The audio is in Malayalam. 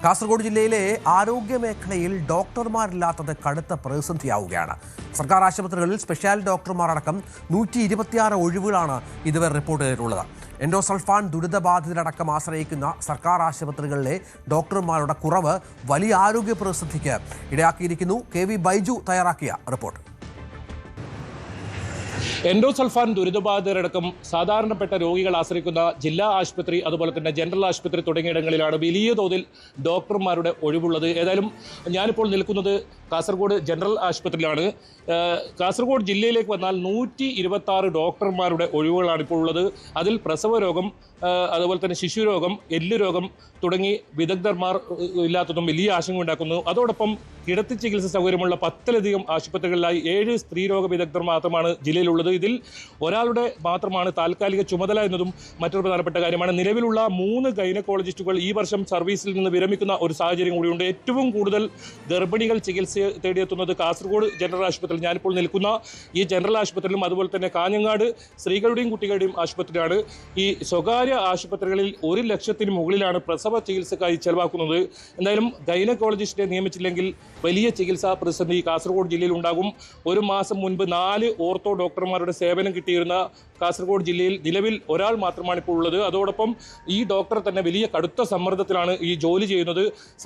കാസർഗോഡ് ജില്ലയിലെ ആരോഗ്യ മേഖലയിൽ ഡോക്ടർമാരില്ലാത്തത് കടുത്ത പ്രതിസന്ധിയാവുകയാണ്. സർക്കാർ ആശുപത്രികളിൽ സ്പെഷ്യാൽ ഡോക്ടർമാരടക്കം 126 ഒഴിവുകളാണ് ഇതുവരെ റിപ്പോർട്ട് ചെയ്തിട്ടുള്ളത്. എൻഡോസൾഫാൻ ദുരിതബാധിതരടക്കം ആശ്രയിക്കുന്ന സർക്കാർ ആശുപത്രികളിലെ ഡോക്ടർമാരുടെ കുറവ് വലിയ ആരോഗ്യ പ്രതിസന്ധിക്ക് ഇടയാക്കിയിരിക്കുന്നു. KV ബൈജു തയ്യാറാക്കിയ റിപ്പോർട്ട്. എൻഡോസൾഫാൻ ദുരിതബാധിതരടക്കം സാധാരണപ്പെട്ട രോഗികൾ ആശ്രയിക്കുന്ന ജില്ലാ ആശുപത്രി, അതുപോലെ തന്നെ ജനറൽ ആശുപത്രി തുടങ്ങിയിടങ്ങളിലാണ് വലിയ തോതിൽ ഡോക്ടർമാരുടെ ഒഴിവുള്ളത്. ഏതായാലും ഞാനിപ്പോൾ നിൽക്കുന്നത് കാസർഗോഡ് ജനറൽ ആശുപത്രിയിലാണ്. കാസർഗോഡ് ജില്ലയിലേക്ക് വന്നാൽ 126 ഡോക്ടർമാരുടെ ഒഴിവുകളാണ് ഇപ്പോൾ ഉള്ളത്. അതിൽ പ്രസവ രോഗം, അതുപോലെ തന്നെ ശിശുരോഗം, എല്ലുരോഗം തുടങ്ങി വിദഗ്ധന്മാർ ഇല്ലാത്തതും വലിയ ആശങ്ക ഉണ്ടാക്കുന്നു. അതോടൊപ്പം കിടത്തി ചികിത്സ സൗകര്യമുള്ള 10ലധികം ആശുപത്രികളിലായി 7 സ്ത്രീരോഗ വിദഗ്ധർ മാത്രമാണ് ജില്ലയിലുള്ളത്. ഇതിൽ ഒരാളുടെ മാത്രമാണ് താൽക്കാലിക ചുമതല എന്നതും മറ്റൊരു പ്രധാനപ്പെട്ട കാര്യമാണ്. നിലവിലുള്ള 3 ഗൈനക്കോളജിസ്റ്റുകൾ ഈ വർഷം സർവീസിൽ നിന്ന് വിരമിക്കുന്ന ഒരു സാഹചര്യം കൂടിയുണ്ട്. ഏറ്റവും കൂടുതൽ ഗർഭിണികൾ ചികിത്സ തേടിയെത്തുന്നത് കാസർഗോഡ് ജനറൽ ആശുപത്രിയിൽ, ഞാനിപ്പോൾ നിൽക്കുന്ന ഈ ജനറൽ ആശുപത്രിയിലും അതുപോലെ തന്നെ കാഞ്ഞങ്ങാട് സ്ത്രീകളുടെയും കുട്ടികളുടെയും ആശുപത്രിയാണ്. ഈ സ്വകാര്യ ആശുപത്രികളിൽ 1 ലക്ഷത്തിന് മുകളിലാണ് പ്രസവ ചികിത്സക്കായി ചെലവാക്കുന്നത്. എന്തായാലും ഗൈനക്കോളജിസ്റ്റിനെ നിയമിച്ചില്ലെങ്കിൽ വലിയ ചികിത്സാ പ്രതിസന്ധി കാസർഗോഡ് ജില്ലയിൽ ഉണ്ടാകും. ഒരു മാസം മുൻപ് 4 ഓർത്തോ ഡോക്ടർമാരുടെ സേവനം കിട്ടിയിരുന്ന കാസർഗോഡ് ജില്ലയിൽ നിലവിൽ ഒരാൾ മാത്രമാണ് ഇപ്പോൾ ഉള്ളത്. അതോടൊപ്പം ഈ ഡോക്ടർ തന്നെ വലിയ കടുത്ത സമ്മർദ്ദത്തിലാണ് ഈ ജോലി ചെയ്യുന്നത്.